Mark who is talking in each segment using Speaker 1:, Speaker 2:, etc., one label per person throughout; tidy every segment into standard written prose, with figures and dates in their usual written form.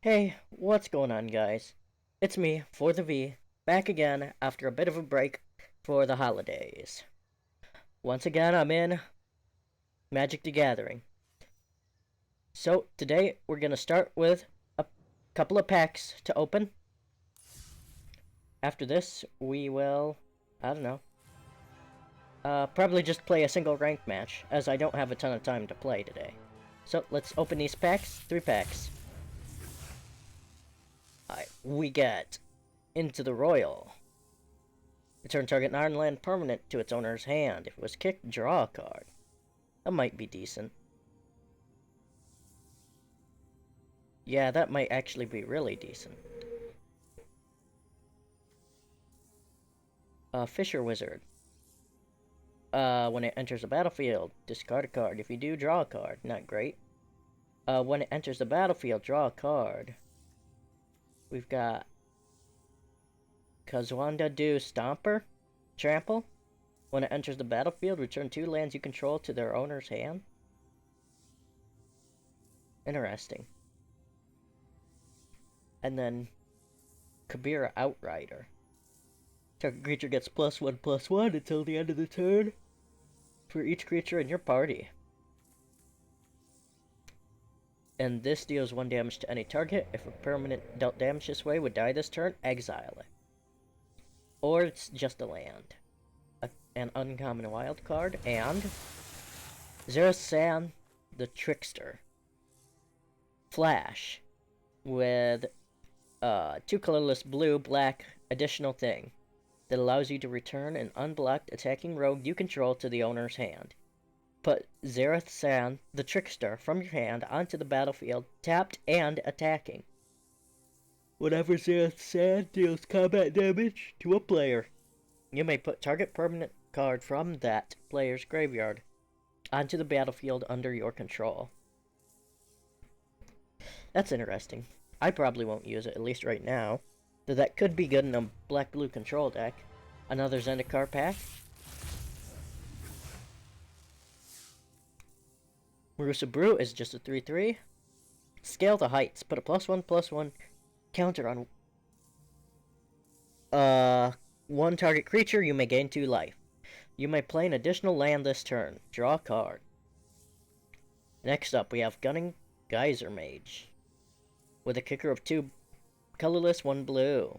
Speaker 1: Hey, what's going on, guys? It's me, ForTheV, back again after a bit of a break for the holidays. Once again, I'm in Magic the Gathering. So, today we're gonna start with a couple of packs to open. After this, we will, I don't know, probably just play a single ranked match, as I don't have a ton of time to play today. So, let's open these packs, 3 packs. Alright, we get Into the Royal. Return target non-land permanent to its owner's hand. If it was kicked, draw a card. That might be decent. Yeah, that might actually be really decent. Fisher Wizard. When it enters the battlefield, discard a card. If you do, draw a card. Not great. When it enters the battlefield, draw a card. We've got Kazwanda Do Stomper. Trample. When it enters the battlefield, return 2 lands you control to their owner's hand. Interesting. And then Kabira Outrider. Target creature gets +1/+1 until the end of the turn for each creature in your party. And this deals 1 damage to any target. If a permanent dealt damage this way would die this turn, exile it. Or it's just a land. An uncommon wild card, and Zerasan the Trickster. Flash. With 2 colorless blue, black, additional thing that allows you to return an unblocked attacking rogue you control to the owner's hand. Put Zerasan the Trickster from your hand onto the battlefield, tapped and attacking. Whenever Zerasan deals combat damage to a player, you may put target permanent card from that player's graveyard onto the battlefield under your control. That's interesting. I probably won't use it, at least right now, though that could be good in a black-blue control deck. Another Zendikar pack. Marusa Brew is just a 3/3. Scale the Heights. Put a +1/+1 counter on 1 target creature. You may gain 2 life. You may play an additional land this turn. Draw a card. Next up, we have Gunning Geyser Mage. With a kicker of 2 colorless, 1 blue.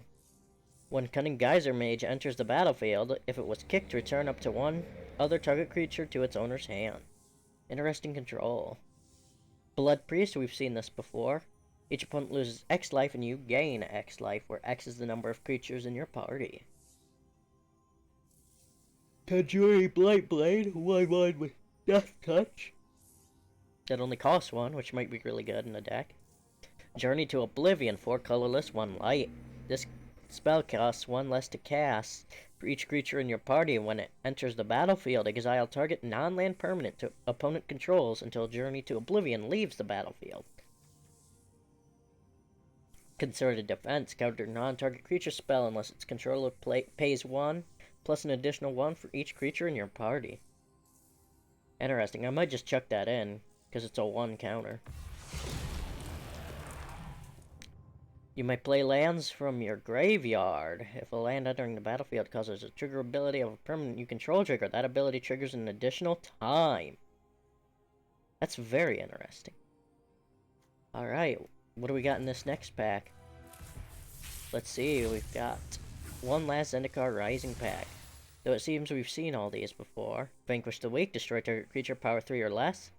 Speaker 1: When Cunning Geyser Mage enters the battlefield, if it was kicked, return up to 1 other target creature to its owner's hand. Interesting control. Blood Priest, we've seen this before. Each opponent loses X life and you gain X life, where X is the number of creatures in your party. Tajuri Blight Blade, 1/1 with Death Touch. That only costs 1, which might be really good in a deck. Journey to Oblivion, 4 colorless, 1 light. This spell costs 1 less to cast for each creature in your party. When it enters the battlefield, exile target non-land permanent to opponent controls until Journey to Oblivion leaves the battlefield. Concerted Defense, counter non-target creature spell unless its controller pays 1, plus an additional 1 for each creature in your party. Interesting, I might just chuck that in, because it's a 1 counter. You may play lands from your graveyard. If a land entering the battlefield causes a trigger ability of a permanent you control trigger, that ability triggers an additional time. That's very interesting. Alright, what do we got in this next pack? Let's see, we've got one last Zendikar Rising pack. Though it seems we've seen all these before. Vanquish the Weak, destroy target creature, power 3 or less.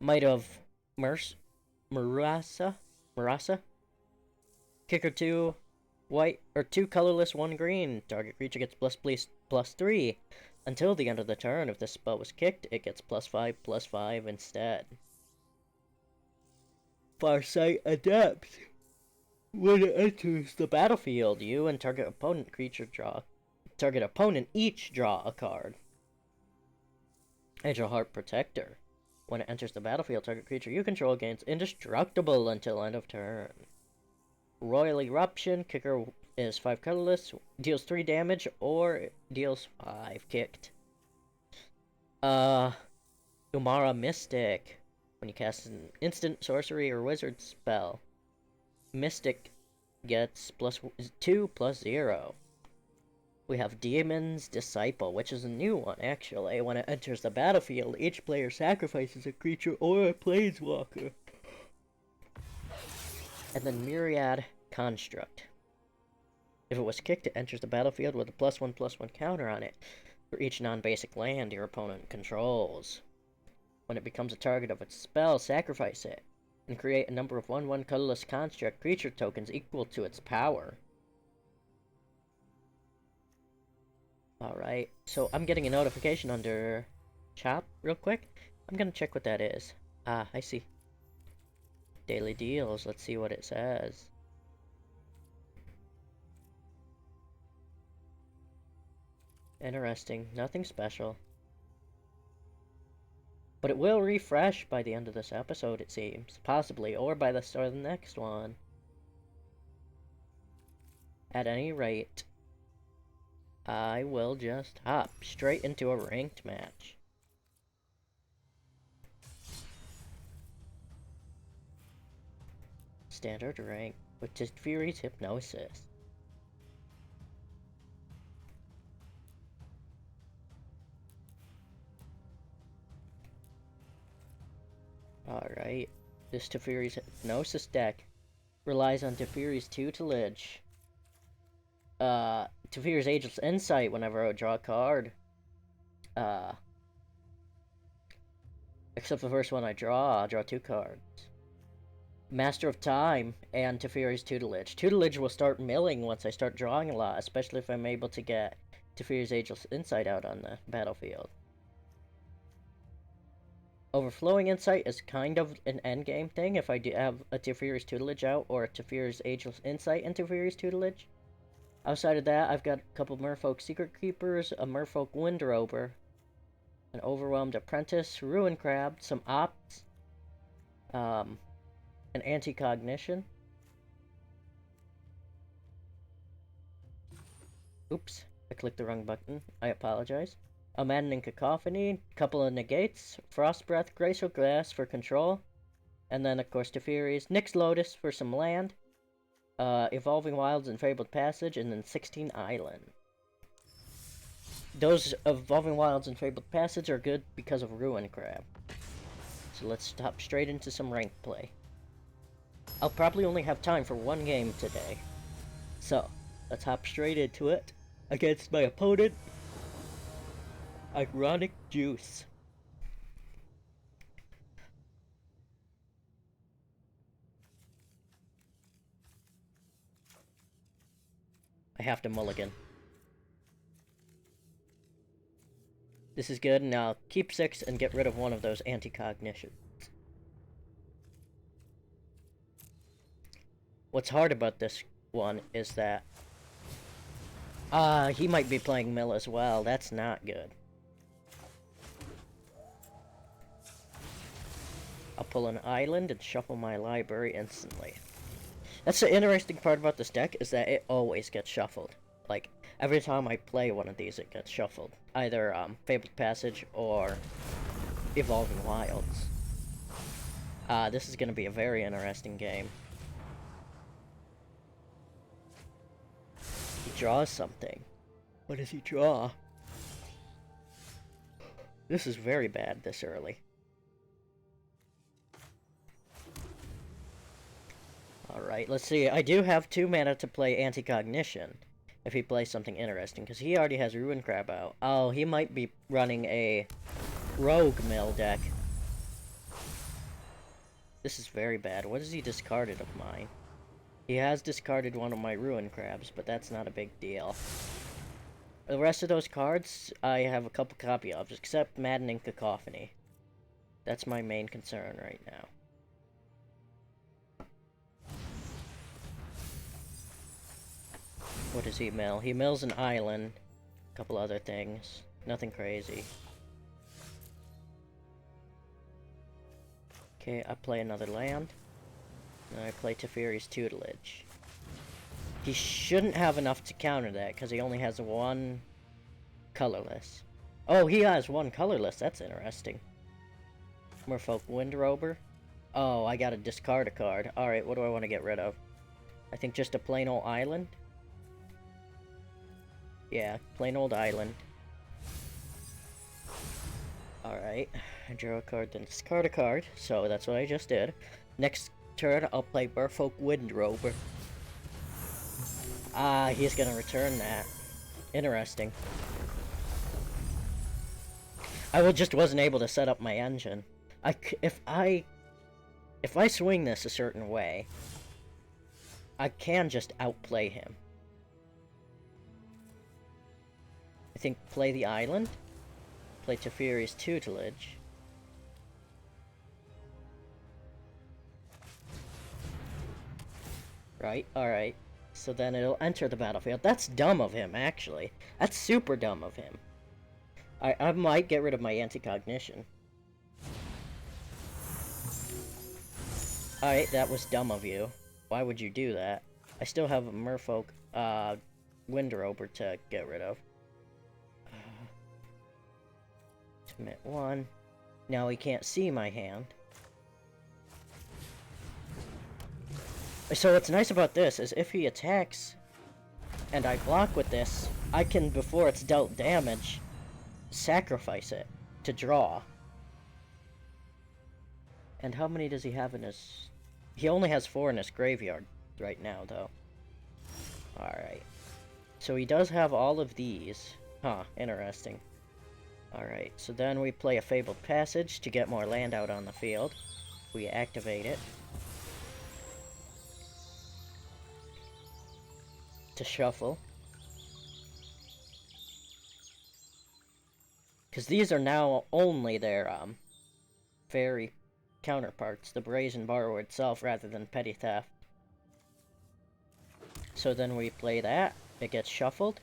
Speaker 1: Might of Murasa? Kicker 2 white, or 2 colorless, 1 green. Target creature gets +3. Until the end of the turn. If this spell was kicked, it gets +5/+5 instead. Farsight Adept. When it enters the battlefield, you and target opponent each draw a card. Angel Heart Protector. When it enters the battlefield, target creature you control gains indestructible until end of turn. Royal Eruption, kicker is 5 colorless, deals 3 damage, or deals 5 kicked. Umara Mystic. When you cast an instant, sorcery, or wizard spell, Mystic gets +2 +0. We have Demon's Disciple, which is a new one, actually. When it enters the battlefield, each player sacrifices a creature or a planeswalker. And then Myriad Construct. If it was kicked, it enters the battlefield with a +1/+1 counter on it for each non-basic land your opponent controls. When it becomes a target of its spell, sacrifice it, and create a number of 1/1 colorless construct creature tokens equal to its power. Alright, so I'm getting a notification under chat real quick. I'm gonna check what that is. Ah, I see. Daily deals, let's see what it says. Interesting, nothing special. But it will refresh by the end of this episode, it seems. Possibly, or by the start of the next one. At any rate, I will just hop straight into a ranked match. Standard rank with Teferi's Hypnosis. Alright, this Teferi's Hypnosis deck relies on Teferi's tutelage. Teferi's Ageless Insight whenever I draw a card. Except the first one I draw, I'll draw 2 cards. Master of Time and Teferi's Tutelage. Tutelage will start milling once I start drawing a lot, especially if I'm able to get Teferi's Ageless Insight out on the battlefield. Overflowing Insight is kind of an endgame thing if I do have a Teferi's Tutelage out or a Teferi's Ageless Insight and Teferi's Tutelage. Outside of that, I've got a couple Merfolk Secret Keepers, a Merfolk Windrober, an Overwhelmed Apprentice, Ruin Crab, some Opts, an Anti-Cognition. Oops, I clicked the wrong button. I apologize. A Maddening Cacophony, couple of Negates, Frost Breath, Graceful Glass for control, and then of course Teferi's, Nyx Lotus for some land, Evolving Wilds and Fabled Passage, and then 16 Island. Those Evolving Wilds and Fabled Passage are good because of Ruin Crab. So let's hop straight into some ranked play. I'll probably only have time for one game today. So, let's hop straight into it against my opponent, Ironic Juice. I have to mulligan. This is good, and I'll keep 6 and get rid of one of those anti-cognitions. What's hard about this one is that he might be playing mill as well. That's not good. I'll pull an island and shuffle my library instantly. That's the interesting part about this deck, is that it always gets shuffled. Like, every time I play one of these, it gets shuffled. Either Fabled Passage or Evolving Wilds. This is going to be a very interesting game. He draws something. What does he draw? This is very bad this early. Alright, let's see. I do have 2 mana to play Anti-Cognition if he plays something interesting, because he already has Ruin Crab out. Oh, he might be running a Rogue Mill deck. This is very bad. What has he discarded of mine? He has discarded one of my Ruin Crabs, but that's not a big deal. The rest of those cards, I have a couple copy of, except Maddening Cacophony. That's my main concern right now. What does he mill? He mills an island, a couple other things. Nothing crazy. Okay, I play another land. And I play Teferi's Tutelage. He shouldn't have enough to counter that, because he only has 1 colorless. Oh, he has 1 colorless. That's interesting. Merfolk Windrober. Oh, I gotta discard a card. Alright, what do I want to get rid of? I think just a plain old island. Yeah, plain old island. Alright, I draw a card, then discard a card, so that's what I just did. Next turn, I'll play Merfolk Windrover. Ah, he's gonna return that. Interesting. I just wasn't able to set up my engine. If I swing this a certain way, I can just outplay him. I think play the island, play Teferi's tutelage. Right, alright. So then it'll enter the battlefield. That's dumb of him, actually. That's super dumb of him. I might get rid of my anti-cognition. Alright, that was dumb of you. Why would you do that? I still have a Merfolk, Windrover to get rid of. Commit 1. Now he can't see my hand. So what's nice about this is if he attacks and I block with this, I can, before it's dealt damage, sacrifice it to draw. And how many does he have in his... He only has 4 in his graveyard right now, though. Alright. So he does have all of these. Huh, interesting. Alright, so then we play a Fabled Passage to get more land out on the field. We activate it. To shuffle. Because these are now only their, fairy counterparts, the Brazen Borrower itself, rather than Petty Theft. So then we play that. It gets shuffled.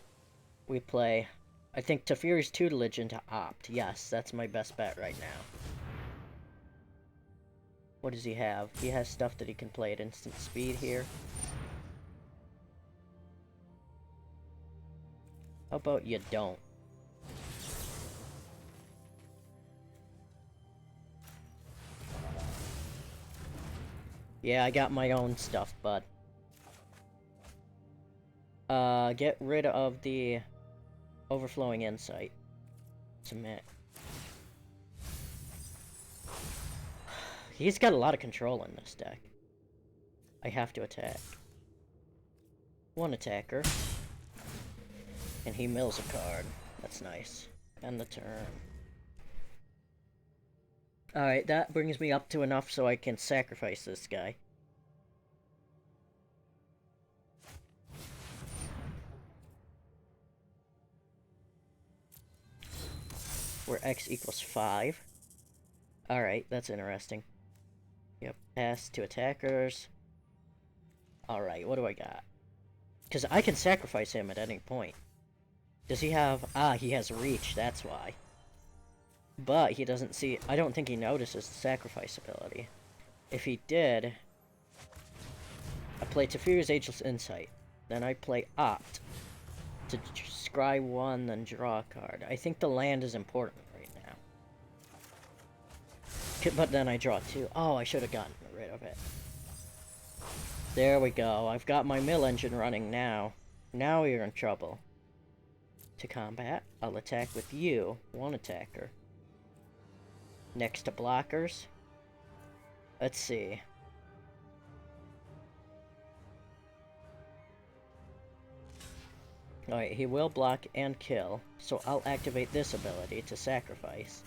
Speaker 1: We play, I think, Teferi's tutelage into Opt. Yes, that's my best bet right now. What does he have? He has stuff that he can play at instant speed here. How about you don't? Yeah, I got my own stuff, bud. Get rid of the Overflowing Insight. Submit. He's got a lot of control in this deck. I have to attack. One attacker. And he mills a card. That's nice. End the turn. Alright, that brings me up to enough so I can sacrifice this guy. Where X equals 5. Alright, that's interesting. Yep, pass to attackers. Alright, what do I got? Because I can sacrifice him at any point. Does he have... Ah, he has reach, that's why. But he doesn't see... I don't think he notices the sacrifice ability. If he did... I play Teferi's Ageless Insight. Then I play Opt. To scry 1, then draw a card. I think the land is important right now. But then I draw 2. Oh, I should have gotten rid of it. There we go. I've got my mill engine running now. Now you're in trouble. To combat, I'll attack with you. One attacker. Next to blockers. Let's see. Alright, he will block and kill, so I'll activate this ability to sacrifice.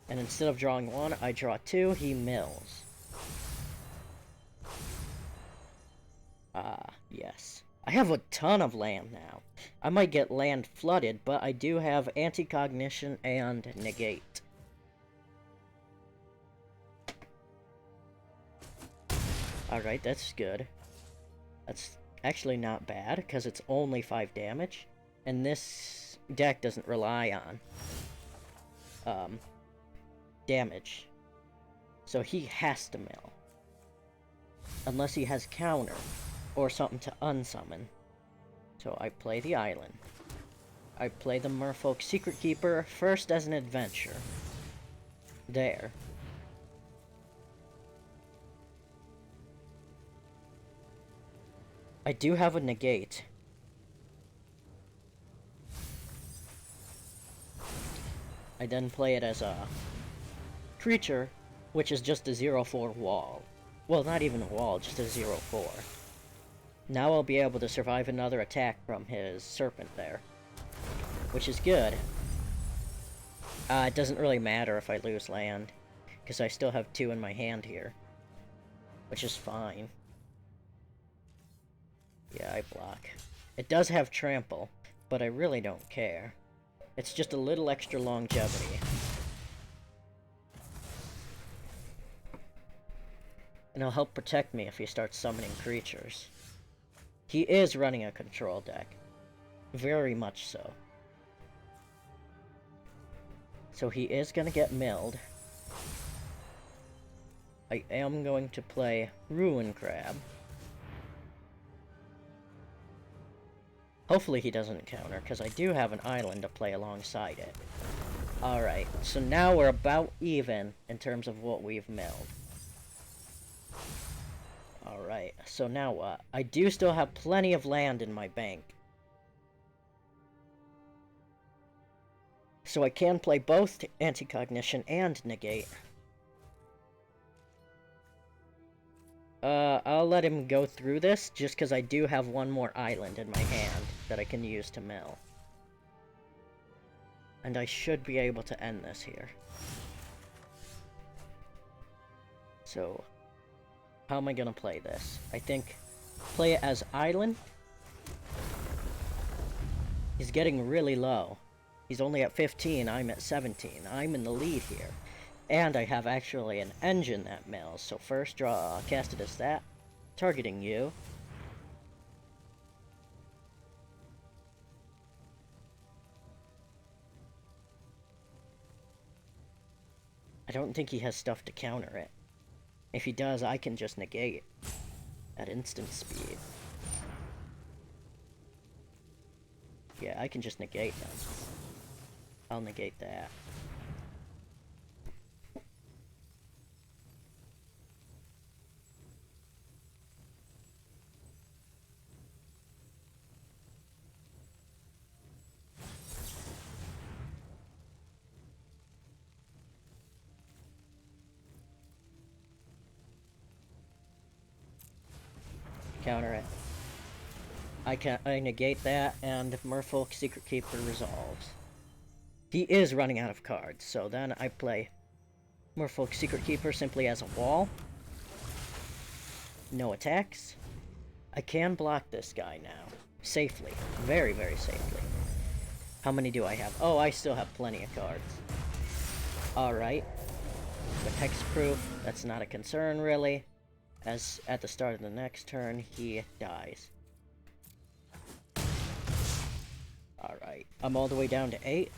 Speaker 1: And instead of drawing 1, I draw 2, he mills. Ah, yes. I have a ton of land now. I might get land flooded, but I do have anti-cognition and negate. Alright, that's good. That's actually not bad, because it's only 5 damage. And this deck doesn't rely on damage. So he has to mill. Unless he has counter, or something to unsummon. So I play the island. I play the Merfolk Secret Keeper first as an adventure. There. I do have a negate. I then play it as a creature, which is just a 0/4 wall. Well, not even a wall, just a 0/4. Now I'll be able to survive another attack from his serpent there, which is good. It doesn't really matter if I lose land, because I still have 2 in my hand here, which is fine. Yeah, I block. It does have trample, but I really don't care. It's just a little extra longevity. And it'll help protect me if he starts summoning creatures. He is running a control deck. Very much so. So he is gonna get milled. I am going to play Ruin Crab. Hopefully he doesn't counter, because I do have an island to play alongside it. Alright, so now we're about even in terms of what we've milled. Alright, so now what? I do still have plenty of land in my bank. So I can play both Anti-Cognition and Negate. I'll let him go through this, just because I do have one more island in my hand that I can use to mill. And I should be able to end this here. So, how am I gonna play this? I think play it as island. He's getting really low. He's only at 15, I'm at 17. I'm in the lead here. And I have actually an engine that mills. So first draw, cast it as that. Targeting you. I don't think he has stuff to counter it. If he does, I can just negate at instant speed. Yeah, I can just negate them. I'll negate that. Counter it. I negate that, and Merfolk Secret Keeper resolves. He is running out of cards, so then I play Merfolk Secret Keeper simply as a wall. No attacks. I can block this guy now. Safely. Very, very safely. How many do I have? Oh, I still have plenty of cards. Alright. With hexproof, that's not a concern, really. As at the start of the next turn, he dies. Alright. I'm all the way down to 8.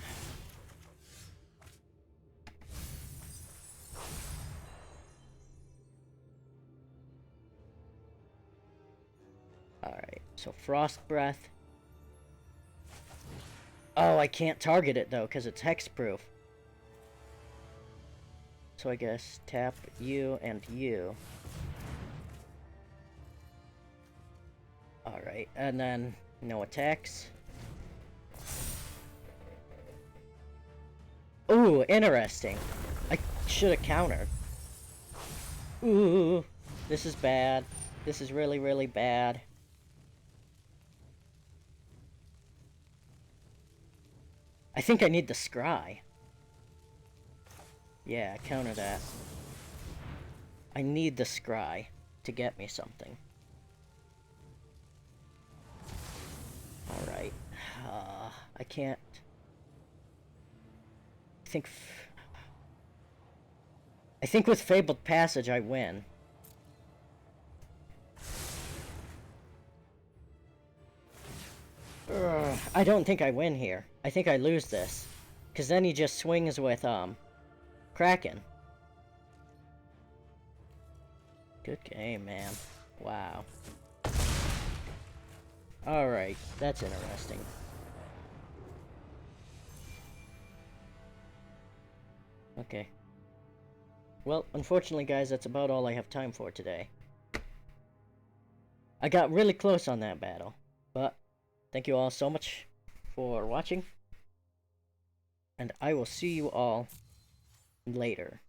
Speaker 1: Alright, so Frost Breath. Oh, I can't target it, though, because it's hexproof. So I guess tap you and you. Alright, and then no attacks. Ooh, interesting. I should have countered. Ooh, this is bad. This is really, really bad. I think I need the scry. Yeah, counter that. I need the scry to get me something. Alright. I can't... I think with Fabled Passage I win. I don't think I win here. I think I lose this. Because then he just swings with, Kraken. Good game, man. Wow. Alright, that's interesting. Okay. Well, unfortunately, guys, that's about all I have time for today. I got really close on that battle. But thank you all so much for watching. And I will see you all later.